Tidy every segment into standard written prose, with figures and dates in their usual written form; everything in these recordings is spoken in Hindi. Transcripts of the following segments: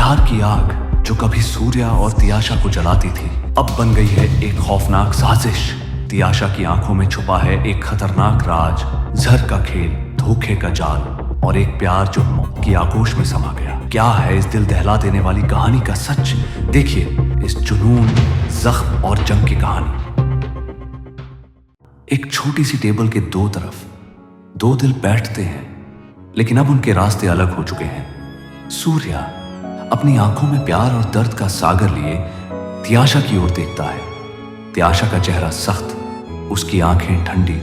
प्यार की आग जो कभी सूर्या और तियाशा को जलाती थी, अब बन गई है एक खौफनाक साजिश। तियाशा की आंखों में छुपा है एक खतरनाक राज, जहर का खेल, धोखे का जाल और एक प्यार जो मौत की आगोश में समा गया। क्या है इस दिल दहला देने वाली कहानी का सच? देखिए इस जुनून, जख्म और जंग की कहानी। एक छोटी सी टेबल के दो तरफ दो दिल बैठते हैं, लेकिन अब उनके रास्ते अलग हो चुके हैं। सूर्या अपनी आंखों में प्यार और दर्द का सागर लिए तियाशा की ओर देखता है। तियाशा का चेहरा सख्त, उसकी आंखें ठंडी,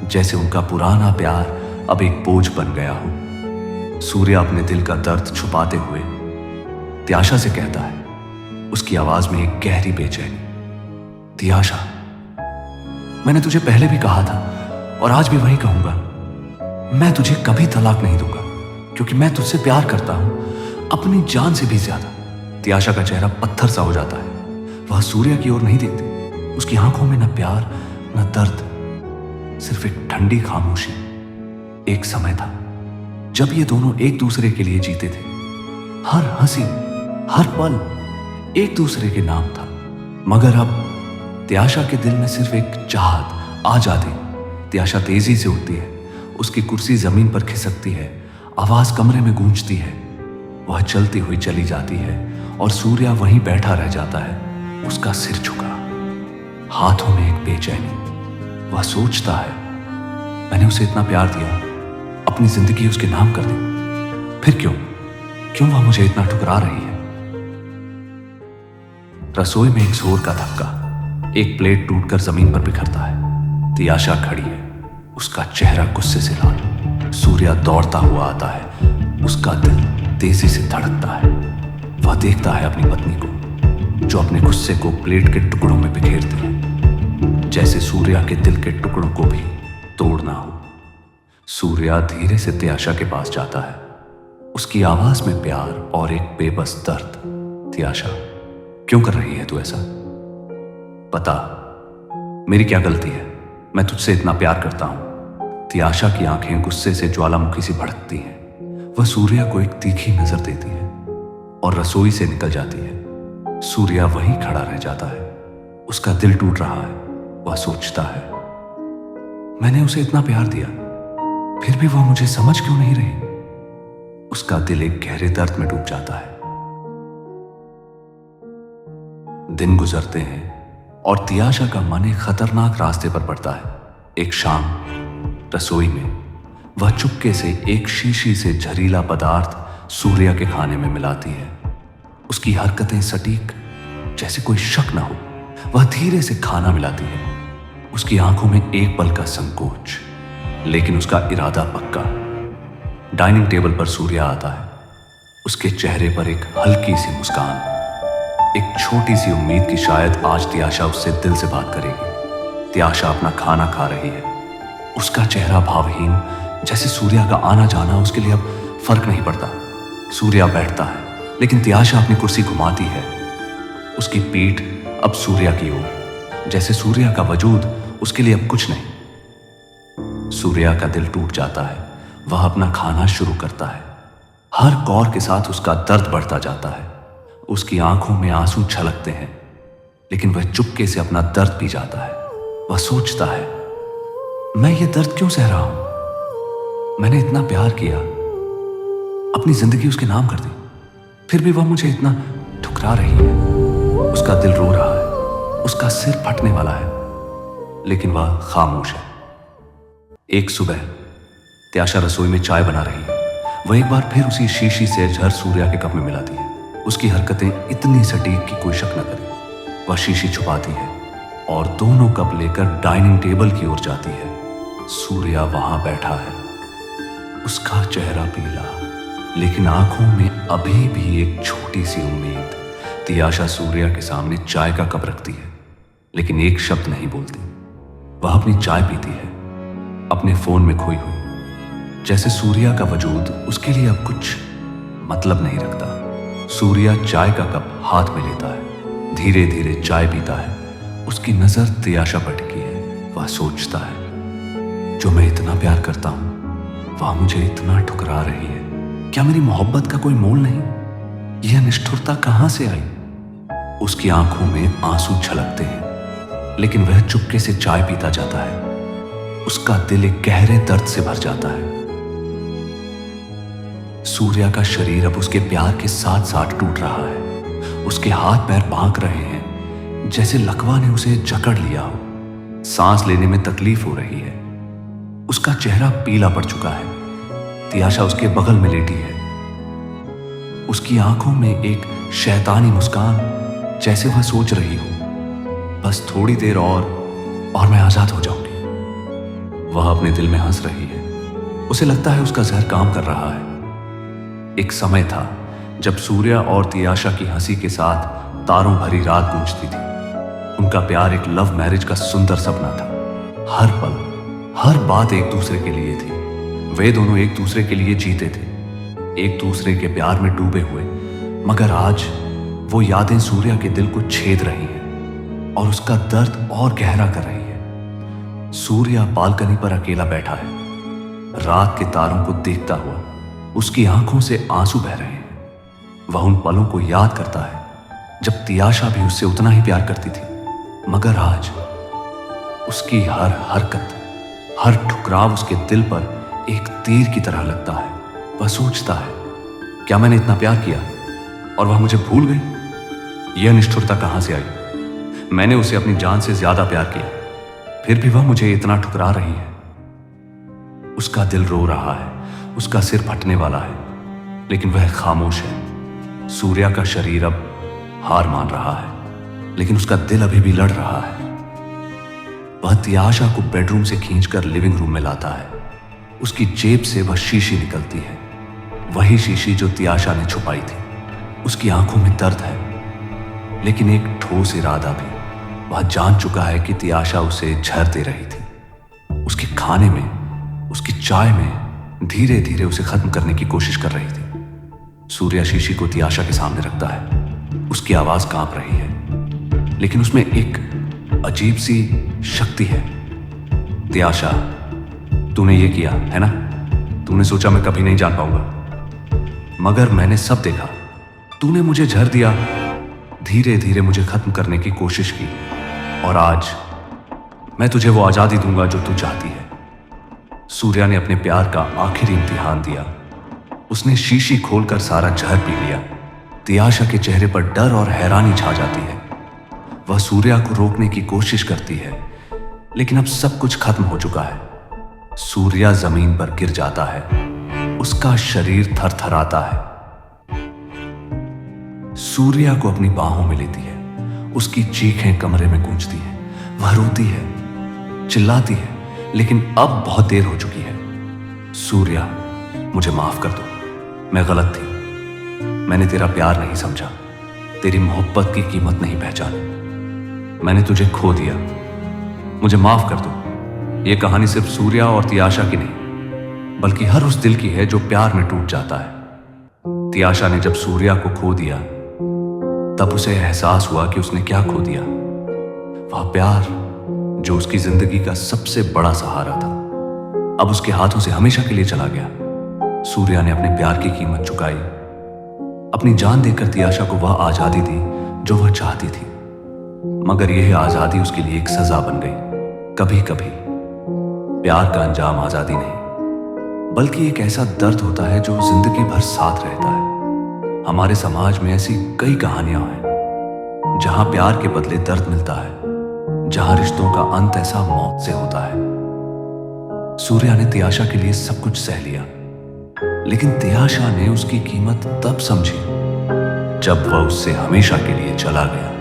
जैसे उनका पुराना प्यार अब एक बोझ बन गया हो। सूर्या अपने दिल का दर्द छुपाते हुए तियाशा से कहता है, उसकी आवाज में एक गहरी बेचैनी, तियाशा, मैंने तुझे पहले भी कहा था और आज भी वही कहूंगा, मैं तुझे कभी तलाक नहीं दूंगा, क्योंकि मैं तुझसे प्यार करता हूं, अपनी जान से भी ज्यादा। तियाशा का चेहरा पत्थर सा हो जाता है। वह सूर्या की ओर नहीं देखती। उसकी आंखों में न प्यार न दर्द, सिर्फ एक ठंडी खामोशी। एक समय था जब ये दोनों एक दूसरे के लिए जीते थे। हर हंसी, हर पल एक दूसरे के नाम था। मगर अब तियाशा के दिल में सिर्फ एक चाहत, आजादी। तियाशा तेजी से उठती है, उसकी कुर्सी जमीन पर खिसकती है, आवाज कमरे में गूंजती है। वह चलती हुई चली जाती है और सूर्या वहीं बैठा रह जाता है, उसका सिर झुका, हाथों में एक बेचैनी। वह सोचता है, मैंने उसे इतना प्यार दिया, अपनी जिंदगी उसके नाम कर दी, फिर क्यों वह मुझे इतना ठुकरा रही है? रसोई में एक जोर का धक्का, एक प्लेट टूटकर जमीन पर बिखरता है। तियाशा खड़ी है, उसका चेहरा गुस्से से लाल। सूर्या दौड़ता हुआ आता है, उसका दिल तेजी से धड़कता है। वह देखता है अपनी पत्नी को, जो अपने गुस्से को प्लेट के टुकड़ों में बिखेरती है, जैसे सूर्या के दिल के टुकड़ों को भी तोड़ना हो। सूर्या धीरे से तियाशा के पास जाता है, उसकी आवाज में प्यार और एक बेबस दर्द। तियाशा, क्यों कर रही है तू ऐसा? बता, मेरी क्या गलती है? मैं तुझसे इतना प्यार करता हूं। तियाशा की आंखें गुस्से से ज्वालामुखी सी भड़कती हैं। वह सूर्या को एक तीखी नजर देती है और रसोई से निकल जाती है। सूर्या वहीं खड़ा रह जाता है, उसका दिल टूट रहा है। वह सोचता है, मैंने उसे इतना प्यार दिया, फिर भी वह मुझे समझ क्यों नहीं रही? उसका दिल एक गहरे दर्द में डूब जाता है। दिन गुजरते हैं और तियाशा का मन एक खतरनाक रास्ते पर पड़ता है। एक शाम रसोई में वह चुपके से एक शीशी से जहरीला पदार्थ सूर्या के खाने में मिलाती है। उसकी हरकतें सटीक, जैसे कोई शक ना हो। वह धीरे से खाना मिलाती है, उसकी आंखों में एक पल का संकोच, लेकिन उसका इरादा पक्का। डाइनिंग टेबल पर सूर्या आता है, उसके चेहरे पर एक हल्की सी मुस्कान, एक छोटी सी उम्मीद कि शायद आज तियाशा उससे दिल से बात करेगी। तियाशा अपना खाना खा रही है, उसका चेहरा भावहीन, जैसे सूर्या का आना जाना उसके लिए अब फर्क नहीं पड़ता। सूर्या बैठता है, लेकिन तियाशा अपनी कुर्सी घुमाती है, उसकी पीठ अब सूर्या की ओर, जैसे सूर्या का वजूद उसके लिए अब कुछ नहीं। सूर्या का दिल टूट जाता है, वह अपना खाना शुरू करता है। हर कौर के साथ उसका दर्द बढ़ता जाता है, उसकी आंखों में आंसू छलकते हैं, लेकिन वह चुपके से अपना दर्द पी जाता है। वह सोचता है, मैं ये दर्द क्यों सह रहा हूं? मैंने इतना प्यार किया, अपनी जिंदगी उसके नाम कर दी, फिर भी वह मुझे इतना ठुकरा रही है। उसका दिल रो रहा है, उसका सिर फटने वाला है, लेकिन वह खामोश है। एक सुबह तियाशा रसोई में चाय बना रही है। वह एक बार फिर उसी शीशी से जहर सूर्या के कप में मिलाती है। उसकी हरकतें इतनी सटीक कि कोई शक न करे। वह शीशी छुपाती है और दोनों कप लेकर डाइनिंग टेबल की ओर जाती है। सूर्या वहां बैठा है, उसका चेहरा पीला, लेकिन आंखों में अभी भी एक छोटी सी उम्मीद। तियाशा सूर्या के सामने चाय का कप रखती है, लेकिन एक शब्द नहीं बोलती। वह अपनी चाय पीती है, अपने फोन में खोई हुई, जैसे सूर्या का वजूद उसके लिए अब कुछ मतलब नहीं रखता। सूर्या चाय का कप हाथ में लेता है, धीरे धीरे चाय पीता है। उसकी नजर तियाशा पर टिकी है। वह सोचता है, जो मैं इतना प्यार करता हूं, वह मुझे इतना ठुकरा रही है। क्या मेरी मोहब्बत का कोई मोल नहीं? यह निष्ठुरता कहां से आई? उसकी आंखों में आंसू छलकते हैं, लेकिन वह चुपके से चाय पीता जाता है। उसका दिल एक गहरे दर्द से भर जाता है। सूर्या का शरीर अब उसके प्यार के साथ साथ टूट रहा है। उसके हाथ पैर भाग रहे हैं, जैसे लकवा ने उसे जकड़ लिया हो। सांस लेने में तकलीफ हो रही है। उसका चेहरा पीला पड़ चुका है। तियाशा उसके बगल में लेटी है। उसकी आंखों में एक शैतानी मुस्कान, जैसे वह सोच रही हो, बस थोड़ी देर और मैं आजाद हो जाऊंगी। वह अपने दिल में हंस रही है। उसे लगता है उसका जहर काम कर रहा है। एक समय था जब सूर्या और तियाशा की हंसी के साथ तारों भरी रात गूंजती थी। उनका प्यार एक लव मैरिज का सुंदर सपना था। हर पल, हर बात एक दूसरे के लिए थी। वे दोनों एक दूसरे के लिए जीते थे, एक दूसरे के प्यार में डूबे हुए। मगर आज वो यादें सूर्या के दिल को छेद रही हैं और उसका दर्द और गहरा कर रही है। सूर्या बालकनी पर अकेला बैठा है। रात के तारों को देखता हुआ उसकी आंखों से आंसू बह रहे हैं। वह उन पलों को याद करता है जब तियाशा भी उससे उतना ही प्यार करती थी। मगर आज उसकी हर हरकत, हर ठुकराव उसके दिल पर एक तीर की तरह लगता है। वह सोचता है, क्या मैंने इतना प्यार किया और वह मुझे भूल गई? यह निष्ठुरता कहां से आई? मैंने उसे अपनी जान से ज्यादा प्यार किया, फिर भी वह मुझे इतना ठुकरा रही है। उसका दिल रो रहा है, उसका सिर फटने वाला है, लेकिन वह खामोश है। सूर्या का शरीर अब हार मान रहा है, लेकिन उसका दिल अभी भी लड़ रहा है। वह तियाशा को बेडरूम से खींचकर लिविंग रूम में लाता है। उसकी जेब से वह शीशी निकलती है, वही शीशी जो तियाशा ने छुपाई थी। उसकी आंखों में दर्द है, लेकिन एक ठोस इरादा भी। वह जान चुका है कि तियाशा उसे जहर दे रही थी। उसके खाने में, उसकी चाय में धीरे धीरे उसे खत्म करने की कोशिश कर रही थी। सूर्या शीशी को तियाशा के सामने रखता है। उसकी आवाज कांप रही है, लेकिन उसमें एक अजीब सी शक्ति है। तियाशा, तूने ये किया है ना? तूने सोचा मैं कभी नहीं जान पाऊंगा, मगर मैंने सब देखा। तूने मुझे जहर दिया, धीरे धीरे मुझे खत्म करने की कोशिश की, और आज मैं तुझे वो आजादी दूंगा जो तू चाहती है। सूर्या ने अपने प्यार का आखिरी इम्तिहान दिया। उसने शीशी खोलकर सारा जहर पी लिया। तियाशा के चेहरे पर डर और हैरानी छा जाती है। वह सूर्या को रोकने की कोशिश करती है, लेकिन अब सब कुछ खत्म हो चुका है। सूर्या जमीन पर गिर जाता है। उसका शरीर थरथराता है। सूर्या को अपनी बाहों में लेती है। उसकी चीखें कमरे में गूंजती हैं। वह रोती है, चिल्लाती है, लेकिन अब बहुत देर हो चुकी है। सूर्या, मुझे माफ कर दो, मैं गलत थी। मैंने तेरा प्यार नहीं समझा, तेरी मोहब्बत की कीमत नहीं पहचानी। मैंने तुझे खो दिया, मुझे माफ कर दो। यह कहानी सिर्फ सूर्या और तियाशा की नहीं, बल्कि हर उस दिल की है जो प्यार में टूट जाता है। तियाशा ने जब सूर्या को खो दिया, तब उसे एहसास हुआ कि उसने क्या खो दिया। वह प्यार जो उसकी जिंदगी का सबसे बड़ा सहारा था, अब उसके हाथों से हमेशा के लिए चला गया। सूर्या ने अपने प्यार की कीमत चुकाई। अपनी जान देकर तियाशा को वह आजादी दी जो वह चाहती थी, मगर यह आजादी उसके लिए एक सजा बन गई। कभी कभी प्यार का अंजाम आजादी नहीं, बल्कि एक ऐसा दर्द होता है जो जिंदगी भर साथ रहता है। हमारे समाज में ऐसी कई कहानियां हैं जहां प्यार के बदले दर्द मिलता है, जहां रिश्तों का अंत ऐसा मौत से होता है। सूर्या ने तियाशा के लिए सब कुछ सह लिया, लेकिन तियाशा ने उसकी कीमत तब समझी जब वह उससे हमेशा के लिए चला गया।